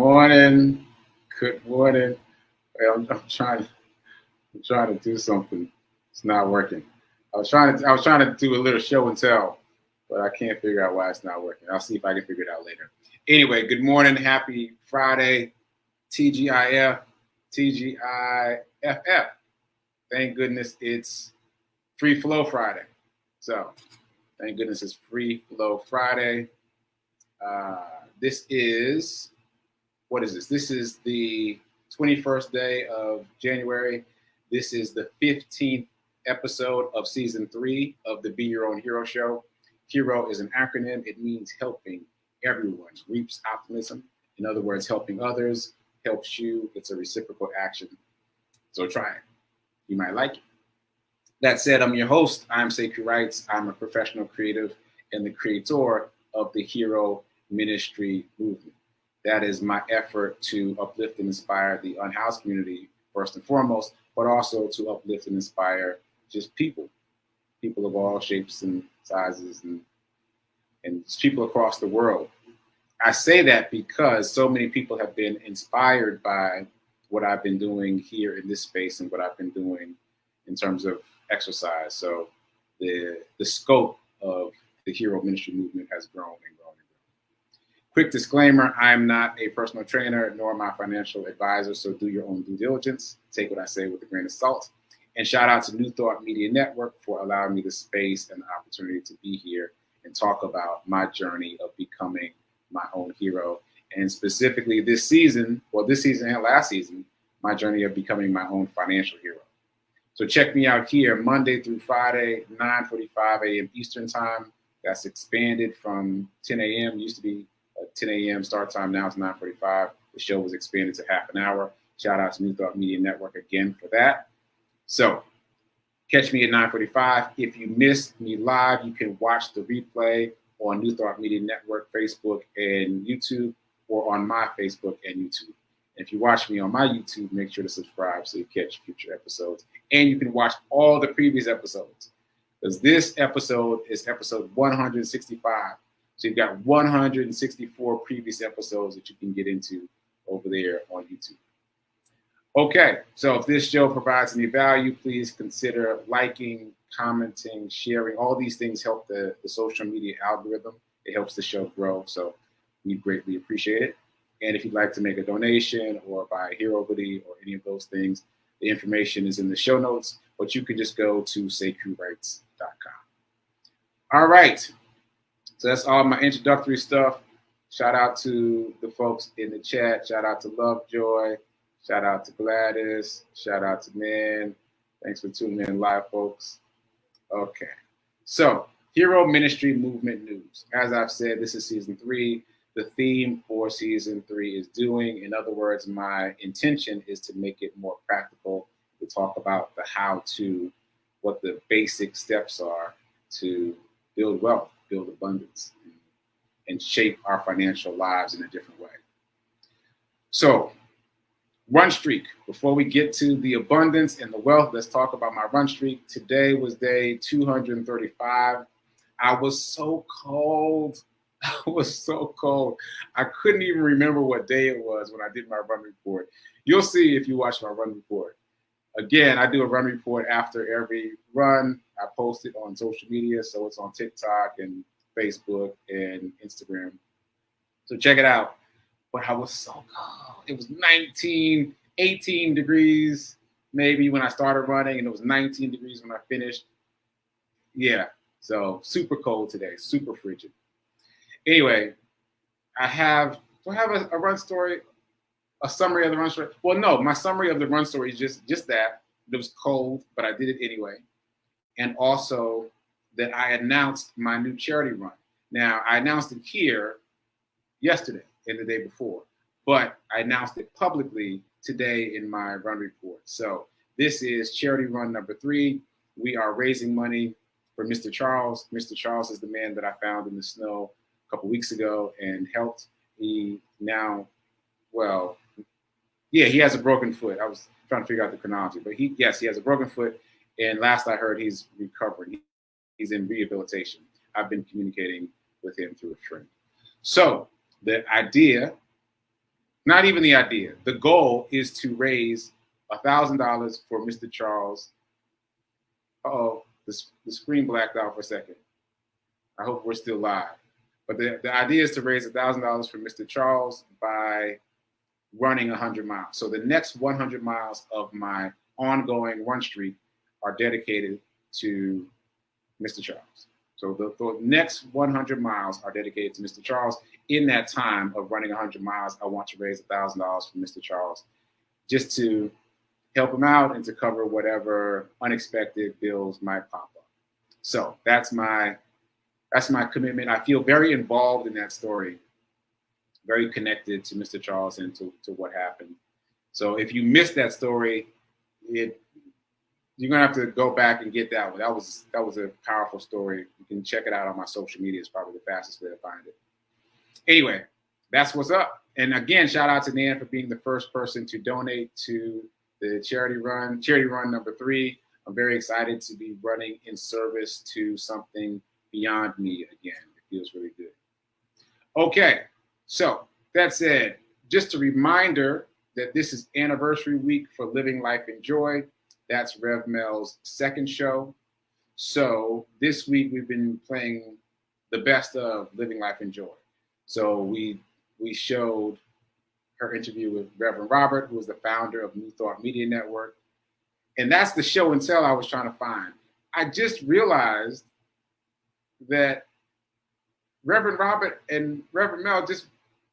morning. Good morning. Well, I'm trying to do something. It's not working. I was trying to do a little show and tell, but I can't figure out why it's not working. I'll see if I can figure it out later. Anyway, good morning. Happy Friday. TGIF. TGIFF. Thank goodness it's Free Flow Friday. So, thank goodness it's Free Flow Friday. This is This is the 21st day of January. This is the 15th episode of season 3 of the Be Your Own Hero show. Hero is an acronym. It means helping everyone. Reaps optimism. In other words, helping others helps you. It's a reciprocal action. So try it. You might like it. That said, I'm your host. I'm sekouwrites. I'm a professional creative and the creator of the Hero Ministry movement. That is my effort to uplift and inspire the unhoused community, first and foremost, but also to uplift and inspire just people of all shapes and sizes and just people across the world. I say that because so many people have been inspired by what I've been doing here in this space and what I've been doing in terms of exercise. So the scope of the Hero Ministry movement has grown and grown and grown. Quick disclaimer, I'm not a personal trainer nor my financial advisor, so do your own due diligence. Take what I say with a grain of salt. And shout out to New Thought Media Network for allowing me the space and the opportunity to be here and talk about my journey of becoming my own hero. And specifically this season and last season, my journey of becoming my own financial hero. So check me out here Monday through Friday, 9:45 a.m. Eastern time. That's expanded from 10 a.m. Used to be 10 a.m. start time. Now it's 9:45. The show was expanded to half an hour. Shout out to New Thought Media Network again for that. So catch me at 9:45. If you missed me live, you can watch the replay on New Thought Media Network, Facebook, and YouTube, or on my Facebook and YouTube. And if you watch me on my YouTube, make sure to subscribe so you catch future episodes. And you can watch all the previous episodes, because this episode is episode 165. So you've got 164 previous episodes that you can get into over there on YouTube. Okay, so if this show provides any value, please consider liking, commenting, sharing. All these things help the social media algorithm. It helps the show grow, so we greatly appreciate it. And if you'd like to make a donation or buy a hero hoodie or any of those things, the information is in the show notes, but you can just go to sekouwrites.com. All right, so that's all my introductory stuff. Shout out to the folks in the chat. Shout out to Lovejoy. Shout out to Gladys. Shout out to Man. Thanks for tuning in live, folks. Okay, so Hero Ministry Movement News. As I've said, this is season 3. The theme for season 3 is doing. In other words, my intention is to make it more practical, to talk about the how-to, what the basic steps are to build wealth, build abundance, and shape our financial lives in a different way. So, run streak. Before we get to the abundance and the wealth, let's talk about my run streak. Today was day 235. I was so cold. I couldn't even remember what day it was when I did my run report. You'll see if you watch my run report. Again, I do a run report after every run. I post it on social media, so it's on TikTok and Facebook and Instagram. So check it out. But I was so cold. It was 18 degrees maybe when I started running, and it was 19 degrees when I finished. Yeah, so super cold today, super frigid. Anyway, do I have a run story, a summary of the run story? Well, no, my summary of the run story is just that. It was cold, but I did it anyway. And also that I announced my new charity run. Now, I announced it here yesterday and the day before, but I announced it publicly today in my run report. So this is charity run number 3. We are raising money for Mr. Charles. Mr. Charles is the man that I found in the snow a couple weeks ago and helped. He has a broken foot. I was trying to figure out the chronology, but he has a broken foot. And last I heard, he's recovering. He's in rehabilitation. I've been communicating with him through a friend. So the idea Not even the idea. The goal is to raise $1,000 for Mr. Charles. Uh-oh, the screen blacked out for a second. I hope we're still live. But the idea is to raise $1,000 for Mr. Charles by running 100 miles. So the next 100 miles of my ongoing run streak are dedicated to Mr. Charles. So the next 100 miles are dedicated to Mr. Charles. In that time of running 100 miles, I want to raise $1,000 for Mr. Charles just to help him out and to cover whatever unexpected bills might pop up. So that's my commitment. I feel very involved in that story, very connected to Mr. Charles and to what happened. So if you missed that story, you're gonna have to go back and get that one. That was a powerful story. You can check it out on my social media. It's probably the fastest way to find it. Anyway, that's what's up. And again, shout out to Nan for being the first person to donate to the charity run number 3. I'm very excited to be running in service to something beyond me again. It feels really good. Okay, so that said, just a reminder that this is anniversary week for Living Life in Joy. That's Rev Mel's second show. So this week we've been playing the best of Living Life in Joy. So we showed her interview with Reverend Robert, who is the founder of New Thought Media Network. And that's the show and tell I was trying to find. I just realized that Reverend Robert and Reverend Mel just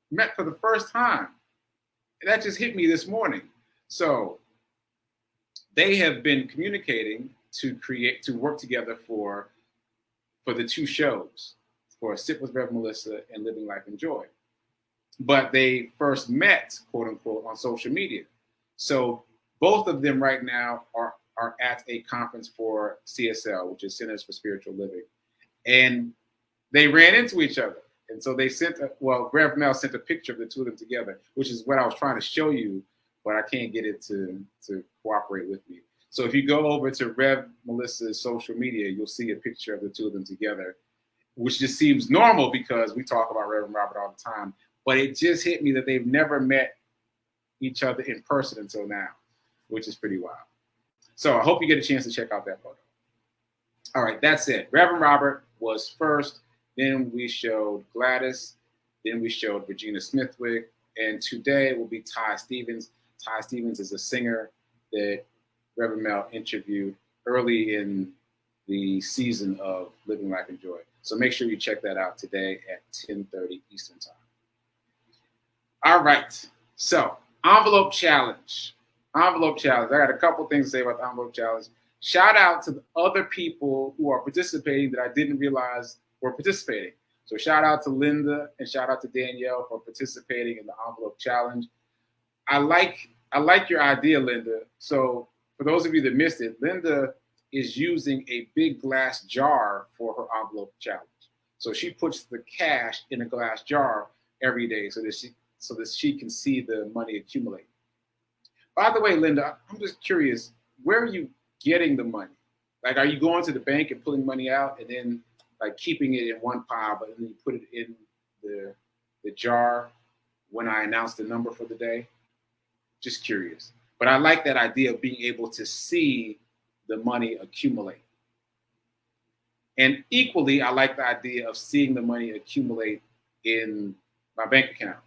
met for the first time. And that just hit me this morning. So they have been communicating to work together for the 2 shows, for Sip with Rev Melissa and Living Life in Joy. But they first met, quote unquote, on social media. So both of them right now are at a conference for CSL, which is Centers for Spiritual Living. And they ran into each other. And so they Rev Mel sent a picture of the 2 of them together, which is what I was trying to show you, but I can't get it to cooperate with me. So if you go over to Rev Melissa's social media, you'll see a picture of the 2 of them together, which just seems normal because we talk about Reverend Robert all the time. But it just hit me that they've never met each other in person until now, which is pretty wild. So I hope you get a chance to check out that photo. All right, that's it. Reverend Robert was first. Then we showed Gladys. Then we showed Regina Smithwick. And today will be Ty Stevens. Ty Stevens is a singer that Reverend Mel interviewed early in the season of Living Life in Joy. So make sure you check that out today at 10:30 Eastern Time. All right, so envelope challenge. Envelope challenge. I got a couple things to say about the envelope challenge. Shout out to the other people who are participating that I didn't realize were participating. So shout out to Linda and shout out to Danielle for participating in the envelope challenge. I like your idea, Linda. So for those of you that missed it, Linda is using a big glass jar for her envelope challenge. So she puts the cash in a glass jar every day so that she can see the money accumulate. By the way, Linda, I'm just curious, where are you getting the money? Like, are you going to the bank and pulling money out and then like keeping it in one pile, but then you put it in the jar when I announce the number for the day? Just curious. But I like that idea of being able to see the money accumulate. And equally, I like the idea of seeing the money accumulate in my bank account.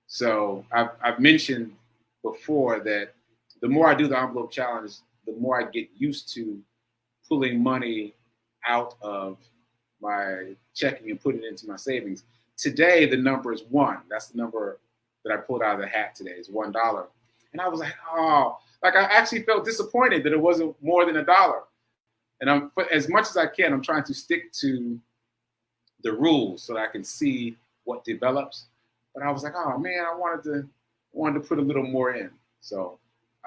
So I've mentioned before that the more I do the envelope challenge, the more I get used to pulling money out of my checking and putting it into my savings. Today, the number is 1. That's the number that I pulled out of the hat today, is $1. And I was like, oh, like I actually felt disappointed that it wasn't more than $1. And as much as I can, I'm trying to stick to the rules so that I can see what develops. But I was like, oh man, I wanted to put a little more in. So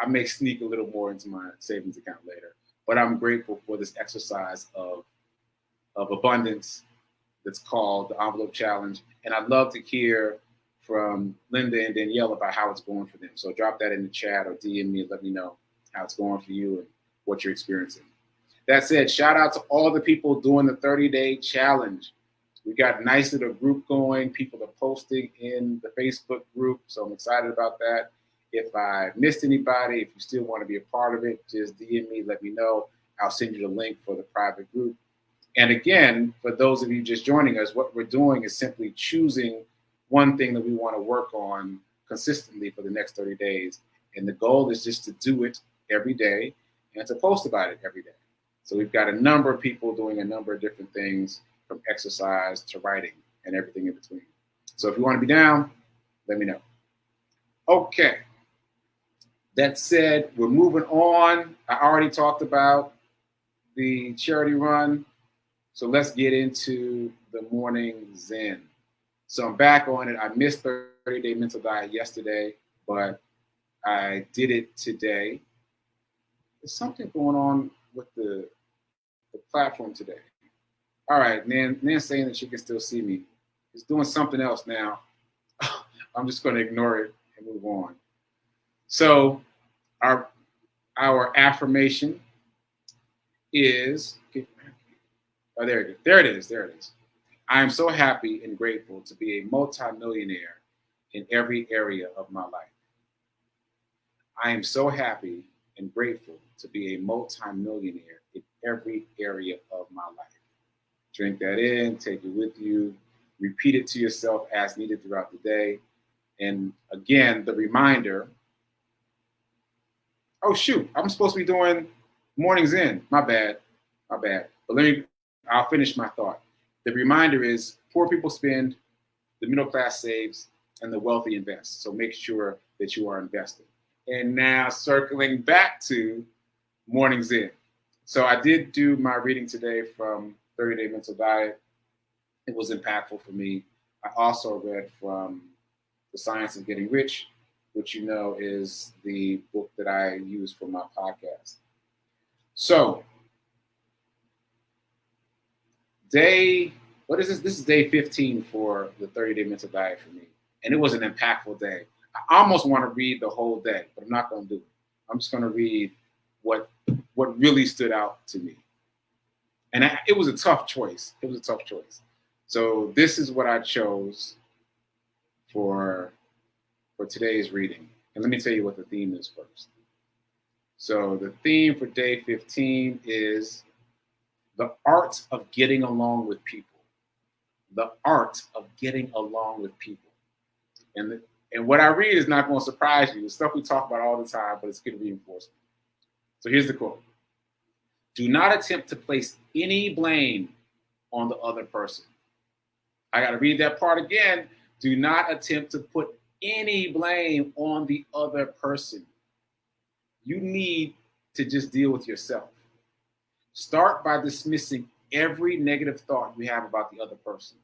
I may sneak a little more into my savings account later. But I'm grateful for this exercise of abundance that's called the Envelope Challenge. And I'd love to hear from Linda and Danielle about how it's going for them. So drop that in the chat or DM me and let me know how it's going for you and what you're experiencing. That said, shout out to all the people doing the 30-day challenge. We got a nice little group going. People are posting in the Facebook group, so I'm excited about that. If I missed anybody, if you still want to be a part of it, just DM me, let me know. I'll send you the link for the private group. And again, for those of you just joining us, what we're doing is simply choosing one thing that we want to work on consistently for the next 30 days. And the goal is just to do it every day and to post about it every day. So we've got a number of people doing a number of different things, from exercise to writing and everything in between. So if you want to be down, let me know. Okay. That said, we're moving on. I already talked about the charity run. So let's get into the morning Zen. So I'm back on it. I missed 30-day mental diet yesterday, but I did it today. There's something going on with the platform today. All right, Nan's saying that she can still see me. It's doing something else now. I'm just going to ignore it and move on. So our affirmation is, oh, there it is. I am so happy and grateful to be a multimillionaire in every area of my life. I am so happy and grateful to be a multimillionaire in every area of my life. Drink that in, take it with you, repeat it to yourself as needed throughout the day. And again, the reminder, oh shoot, I'm supposed to be doing mornings in. My bad. But I'll finish my thought. The reminder is poor people spend, the middle class saves, and the wealthy invest. So make sure that you are investing. And now circling back to mornings in. So I did do my reading today from 30-Day Mental Diet. It was impactful for me. I also read from The Science of Getting Rich, which you know is the book that I use for my podcast. So, what is this? This is day 15 for the 30-Day Mental Diet for me. And it was an impactful day. I almost want to read the whole day, but I'm not going to do it. I'm just going to read what really stood out to me. And it was a tough choice. So this is what I chose for today's reading. And let me tell you what the theme is first. So the theme for day 15 is the art of getting along with people. The art of getting along with people. And what I read is not going to surprise you. It's stuff we talk about all the time, but it's good reinforcement. So here's the quote. Do not attempt to place any blame on the other person. I got to read that part again. Do not attempt to put any blame on the other person. You need to just deal with yourself. Start by dismissing every negative thought you have about the other person.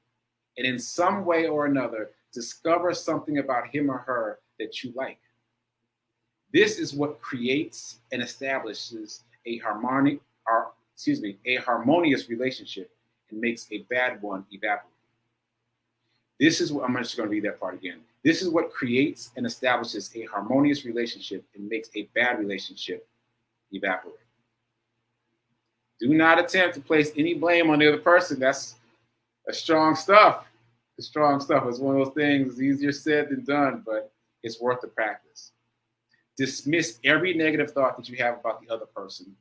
And in some way or another, discover something about him or her that you like. This is what creates and establishes a harmonious relationship and makes a bad one evaporate. I'm just going to read that part again. This is what creates and establishes a harmonious relationship and makes a bad relationship evaporate. Do not attempt to place any blame on the other person. That's strong stuff. It's strong stuff. It's one of those things, it's easier said than done, but it's worth the practice. Dismiss every negative thought that you have about the other person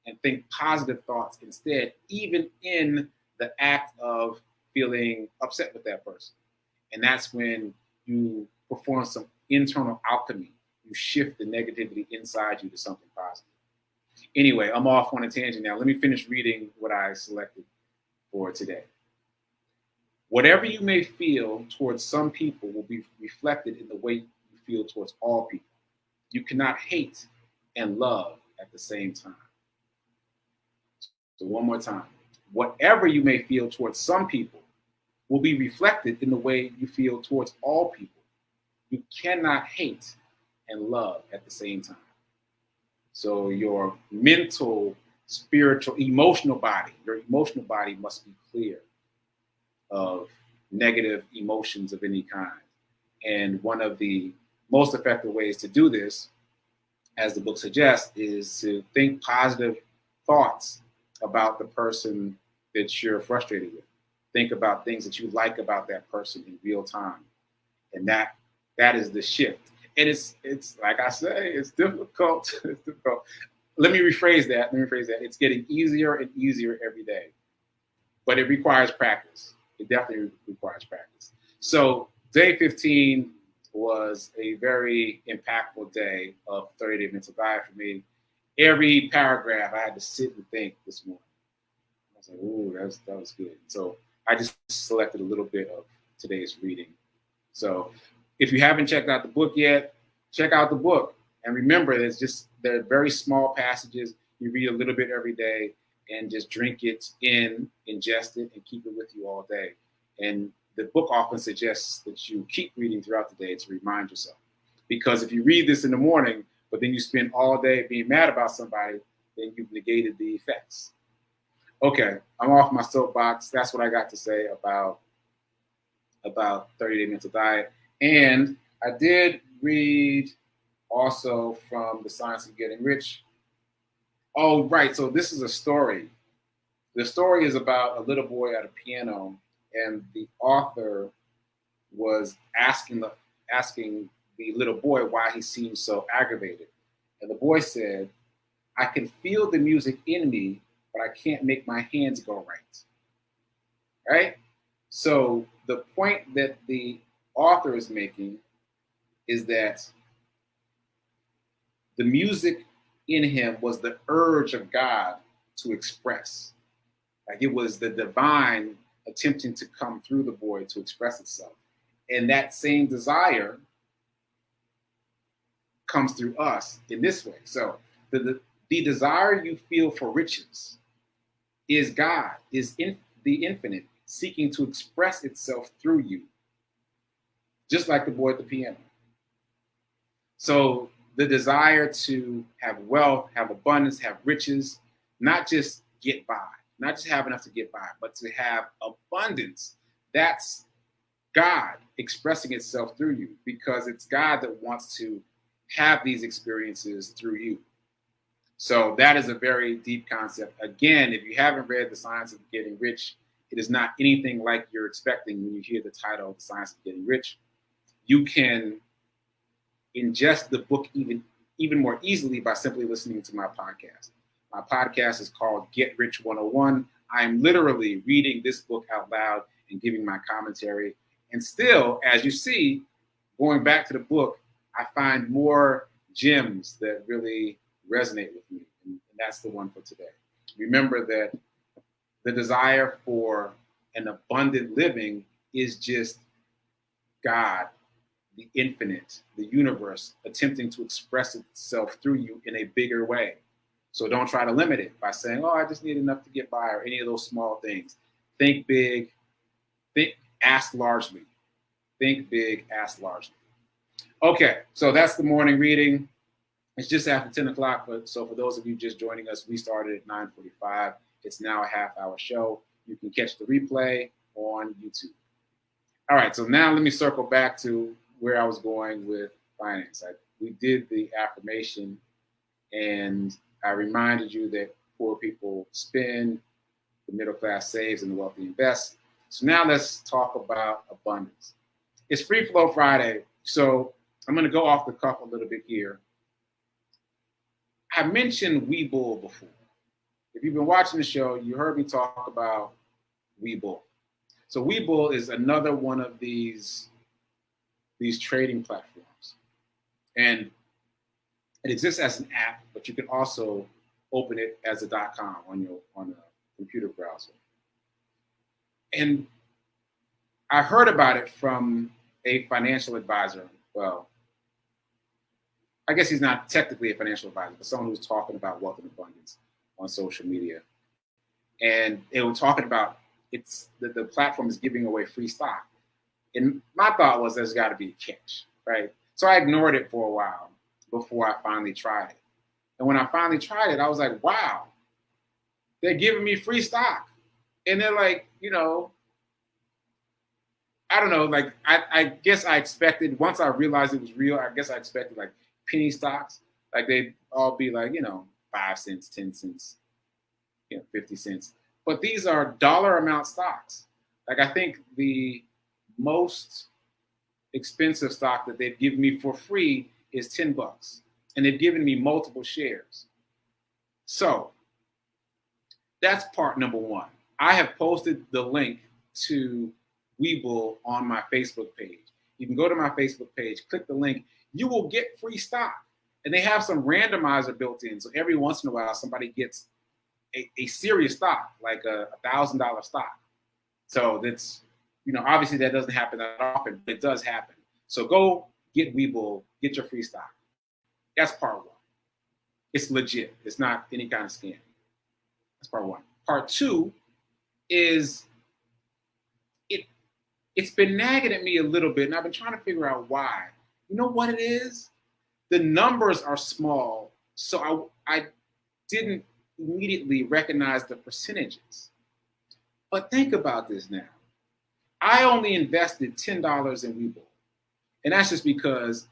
and think positive thoughts instead, even in the act of feeling upset with that person. And that's when you perform some internal alchemy. You shift the negativity inside you to something positive. Anyway, I'm off on a tangent now. Let me finish reading what I selected for today. Whatever you may feel towards some people will be reflected in the way you feel towards all people. You cannot hate and love at the same time. So one more time. Whatever you may feel towards some people will be reflected in the way you feel towards all people. You cannot hate and love at the same time. So your mental, spiritual, emotional body, your emotional body must be clear of negative emotions of any kind. And one of the most effective ways to do this, as the book suggests, is to think positive thoughts about the person that you're frustrated with. think about things that you like about that person in real time. And that is the shift. And it's like I say, it's difficult. It's difficult. Let me rephrase that. It's getting easier and easier every day. But it requires practice. It definitely requires practice. So day 15 was a very impactful day of 30-day mental diet for me. Every paragraph I had to sit and think this morning. I was like, ooh, that was good. So I just selected a little bit of today's reading. So if you haven't checked out the book yet, check out the book. And remember, they're very small passages. You read a little bit every day and just drink it in, ingest it, and keep it with you all day. And the book often suggests that you keep reading throughout the day to remind yourself. Because if you read this in the morning, but then you spend all day being mad about somebody, then you've negated the effects. Okay, I'm off my soapbox. That's what I got to say about 30-day mental diet. And I did read also from The Science of Getting Rich. Oh, right. So this is a story. The story is about a little boy at a piano, and the author was asking the little boy why he seemed so aggravated. And the boy said, I can feel the music in me, but I can't make my hands go right. Right? So the point that the author is making is that the music in him was the urge of God to express. Like it was the divine attempting to come through the boy to express itself. And that same desire comes through us in this way. So the desire you feel for riches is God, is the infinite, seeking to express itself through you, just like the boy at the piano. So the desire to have wealth, have abundance, have riches, not just get by, not just have enough to get by, but to have abundance. That's God expressing itself through you, because it's God that wants to have these experiences through you. So that is a very deep concept. Again, if you haven't read The Science of Getting Rich, it is not anything like you're expecting when you hear the title, The Science of Getting Rich. You can ingest the book even more easily by simply listening to my podcast. My podcast is called Get Rich 101. I'm literally reading this book out loud and giving my commentary. And still, as you see, going back to the book, I find more gems that really resonate with me. And that's the one for today. Remember that the desire for an abundant living is just God, the infinite, the universe, attempting to express itself through you in a bigger way. So don't try to limit it by saying, oh, I just need enough to get by, or any of those small things. Think big, ask largely. Think big, ask largely. Okay, so that's the morning reading. It's just after 10 o'clock, so for those of you just joining us, we started at 9:45. It's now a half-hour show. You can catch the replay on YouTube. All right, so now let me circle back to where I was going with finance. We did the affirmation, and I reminded you that poor people spend, the middle class saves, and the wealthy invest. So now let's talk about abundance. It's Free Flow Friday, so I'm going to go off the cuff a little bit here. I mentioned Weibull before. If you've been watching the show, you heard me talk about Weibull. So Weibull is another one of these trading platforms. And it exists as an app, but you can also open it as a .com on a computer browser. And I heard about it from a financial advisor. Well, I guess he's not technically a financial advisor, but someone who's talking about wealth and abundance on social media. And they were talking about the platform is giving away free stock. And my thought was there's got to be a catch, right? So I ignored it for a while before I finally tried it. And when I finally tried it, I was like, wow, they're giving me free stock. And they're like, I don't know, like I guess I expected, once I realized it was real, I guess I expected like penny stocks, like they'd all be like, 5 cents, 10 cents, 50 cents. But these are dollar amount stocks. Like I think the most expensive stock that they've given me for free is $10, and they've given me multiple shares. So that's part number one. I have posted the link to Weibull on my Facebook page. You can go to my Facebook page, click the link. You will get free stock. And they have some randomizer built in. So every once in a while, somebody gets a serious stock, like a $1,000 stock. So that's, obviously that doesn't happen that often, but it does happen. So go get Weibull, get your free stock. That's part one. It's legit. It's not any kind of scam. That's part one. Part two is it's been nagging at me a little bit, and I've been trying to figure out why. You know what it is? The numbers are small, so I didn't immediately recognize the percentages. But think about this now. I only invested $10 in Weibull, and that's just because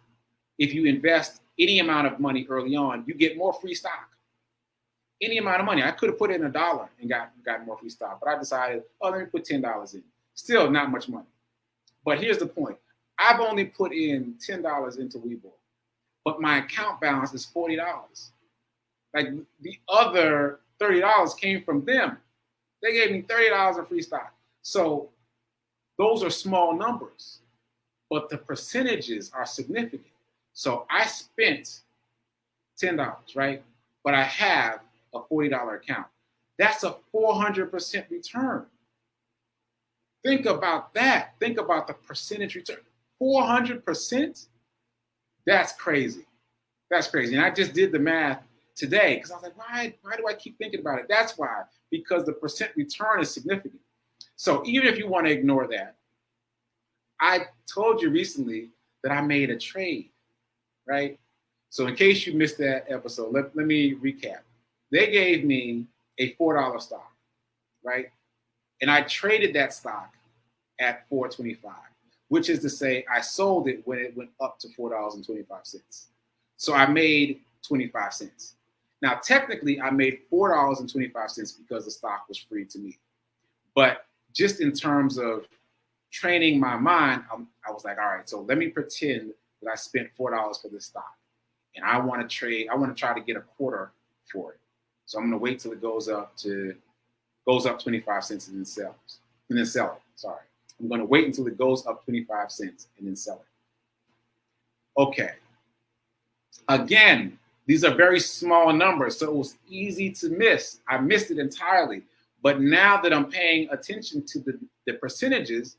if you invest any amount of money early on, you get more free stock. Any amount of money. I could have put in $1 and got more free stock, but I decided, let me put $10 in. Still not much money. But here's the point. I've only put in $10 into Weibull, but my account balance is $40. Like the other $30 came from them. They gave me $30 of free stock. So those are small numbers, but the percentages are significant. So I spent $10, right? But I have a $40 account. That's a 400% return. Think about that. Think about the percentage return. 400%? That's crazy. That's crazy. And I just did the math today because I was like, why do I keep thinking about it? That's why, because the percent return is significant. So even if you want to ignore that, I told you recently that I made a trade, right? So in case you missed that episode, let me recap. They gave me a $4 stock, right? And I traded that stock at $4.25, which is to say I sold it when it went up to $4.25. So I made 25 cents. Now, technically, I made $4.25 because the stock was free to me. But just in terms of training my mind, I was like, all right, so let me pretend that I spent $4 for this stock. And I want to try to get a quarter for it. So I'm going to wait till it goes up 25 cents and then sell it. Sorry. I'm going to wait until it goes up 25 cents and then sell it. Okay. Again, these are very small numbers, so it was easy to miss. I missed it entirely. But now that I'm paying attention to the percentages,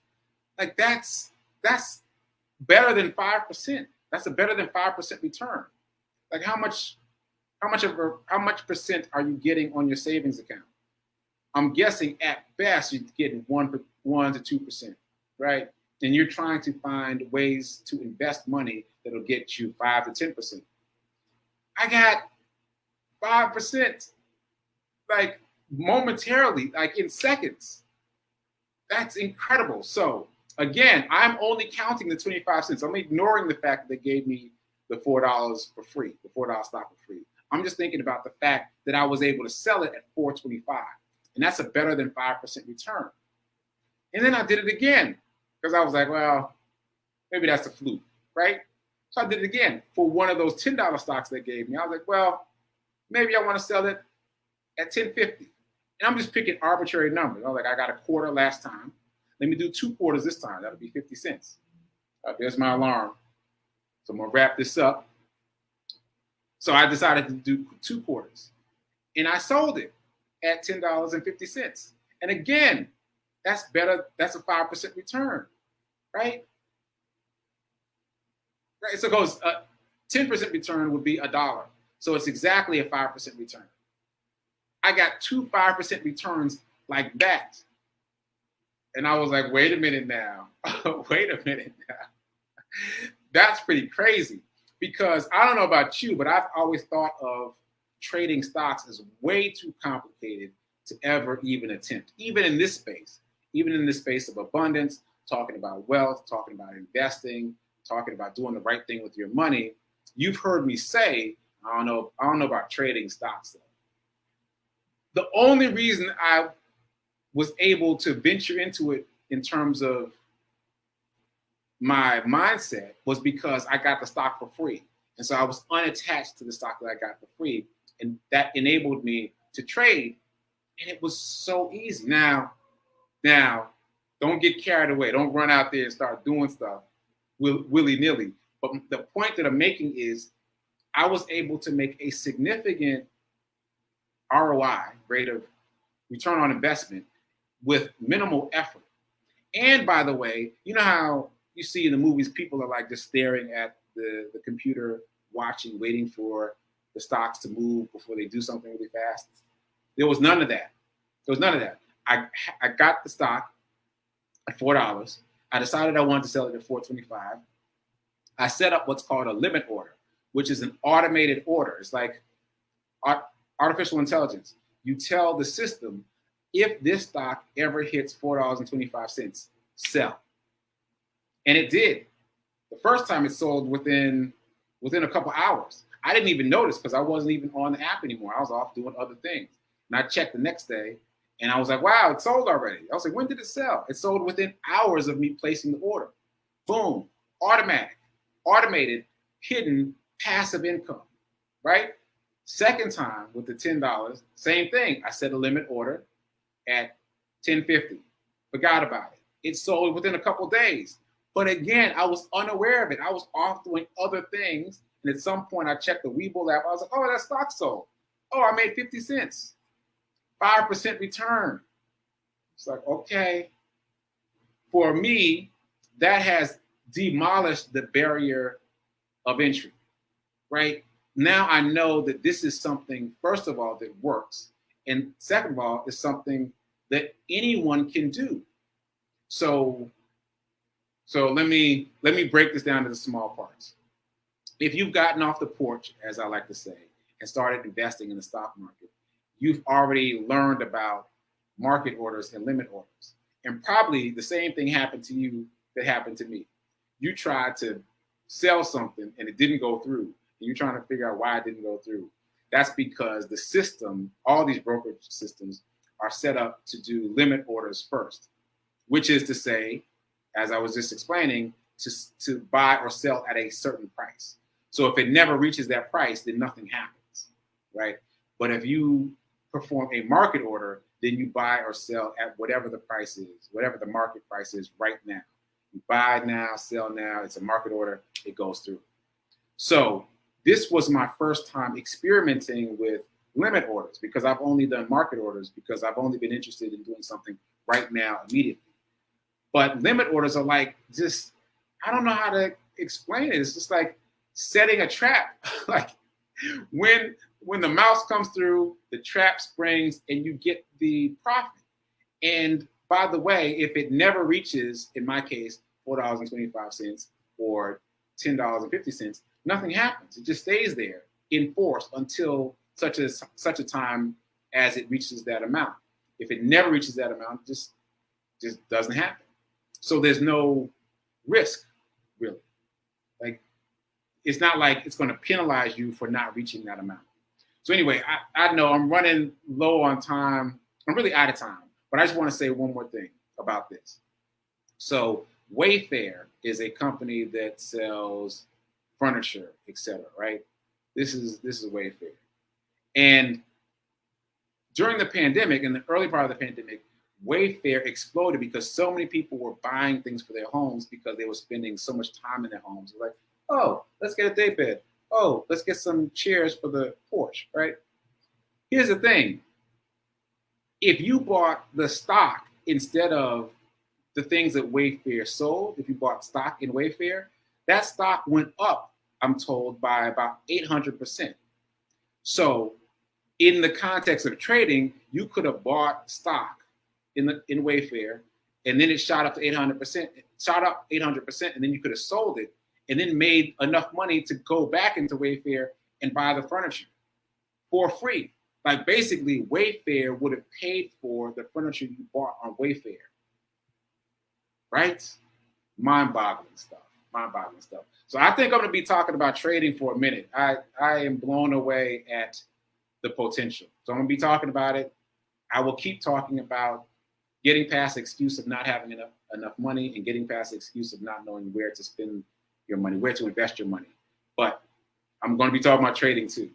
like that's better than 5%. That's a better than 5% return. Like how much percent are you getting on your savings account? I'm guessing at best you're getting 1 to 2%, right? And you're trying to find ways to invest money that'll get you 5 to 10%. I got 5%, like momentarily, like in seconds. That's incredible. So again, I'm only counting the 25 cents. I'm ignoring the fact that they gave me the $4 for free, the $4 stock for free. I'm just thinking about the fact that I was able to sell it at $4.25, and that's a better than 5% return. And then I did it again because I was like, well, maybe that's a fluke, right? So I did it again for one of those $10 stocks they gave me. I was like, well, maybe I want to sell it at $10.50. And I'm just picking arbitrary numbers. I was like, I got a quarter last time. Let me do 2 quarters this time. That'll be 50 cents. There's my alarm. So I'm going to wrap this up. So I decided to do 2 quarters. And I sold it at $10.50. And again, that's better. That's a 5% return, right? Right. So it goes 10% return would be $1. So it's exactly a 5% return. I got 2 5% returns like that. And I was like, wait a minute now. Wait a minute now. That's pretty crazy because I don't know about you, but I've always thought of trading stocks as way too complicated to ever even attempt, even in this space of abundance, talking about wealth, talking about investing, talking about doing the right thing with your money. You've heard me say, I don't know about trading stocks though. The only reason I was able to venture into it in terms of my mindset was because I got the stock for free. And so I was unattached to the stock that I got for free. And that enabled me to trade. And it was so easy. Now, don't get carried away. Don't run out there and start doing stuff willy-nilly. But the point that I'm making is I was able to make a significant ROI, rate of return on investment, with minimal effort. And by the way, you know how you see in the movies, people are like just staring at the computer, watching, waiting for the stocks to move before they do something really fast. There was none of that. I got the stock at $4. I decided I wanted to sell it at $4.25. I set up what's called a limit order, which is an automated order. It's like artificial intelligence. You tell the system, if this stock ever hits $4.25, sell. And it did. The first time it sold within a couple hours. I didn't even notice because I wasn't even on the app anymore. I was off doing other things. And I checked the next day and I was like, wow, it sold already. I was like, when did it sell? It sold within hours of me placing the order. Boom, automated, hidden, passive income, right? Second time with the $10, same thing. I set a limit order at $10.50. Forgot about it. It sold within a couple days. But again, I was unaware of it. I was off doing other things. And at some point, I checked the Weibull app. I was like, oh, that stock sold. Oh, I made 50 cents. 5% return. It's like, okay. For me, that has demolished the barrier of entry, right? Now I know that this is something, first of all, that works. And second of all, it's something that anyone can do. So let me break this down into small parts. If you've gotten off the porch, as I like to say, and started investing in the stock market, you've already learned about market orders and limit orders. And probably the same thing happened to you that happened to me. You tried to sell something and it didn't go through. And you're trying to figure out why it didn't go through. That's because the system, all these brokerage systems, are set up to do limit orders first, which is to say, as I was just explaining, to buy or sell at a certain price. So if it never reaches that price, then nothing happens, right? But if you perform a market order, then you buy or sell at whatever the price is, whatever the market price is right now. You buy now, sell now, it's a market order, it goes through. So this was my first time experimenting with limit orders because I've only done market orders because I've only been interested in doing something right now, immediately. But limit orders are like just, I don't know how to explain it. It's just like setting a trap. Like when the mouse comes through, the trap springs and you get the profit. And by the way, if it never reaches, in my case, $4.25 or $10.50, nothing happens. It just stays there in force until such a time as it reaches that amount. If it never reaches that amount, it just doesn't happen. So there's no risk, really. Like, it's not like it's going to penalize you for not reaching that amount. So anyway, I know I'm running low on time. I'm really out of time, but I just want to say one more thing about this. So Wayfair is a company that sells furniture, etc. Right? This is Wayfair. And during the pandemic, in the early part of the pandemic, Wayfair exploded because so many people were buying things for their homes because they were spending so much time in their homes. Like, oh, let's get a day bed. Oh, let's get some chairs for the porch, right? Here's the thing. If you bought the stock instead of the things that Wayfair sold, if you bought stock in Wayfair, that stock went up, I'm told, by about 800%. So in the context of trading, you could have bought stock in Wayfair, and then it shot up to 800%, and then you could have sold it, and then made enough money to go back into Wayfair and buy the furniture for free. Like basically, Wayfair would have paid for the furniture you bought on Wayfair, right? Mind-boggling stuff. So I think I'm going to be talking about trading for a minute. I am blown away at the potential. So I'm going to be talking about it. I will keep talking about getting past the excuse of not having enough money and getting past the excuse of not knowing where to spend your money, where to invest your money. But I'm going to be talking about trading too.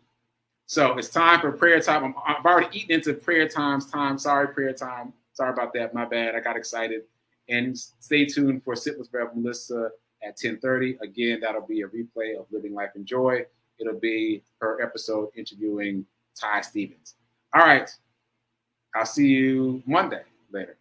So it's time for prayer time. I've already eaten into prayer time. Sorry, prayer time. Sorry about that. My bad. I got excited. And stay tuned for Sit with Rev. Melissa at 10:30. Again, that'll be a replay of Living Life in Joy. It'll be her episode interviewing Ty Stevens. All right. I'll see you Monday. Later.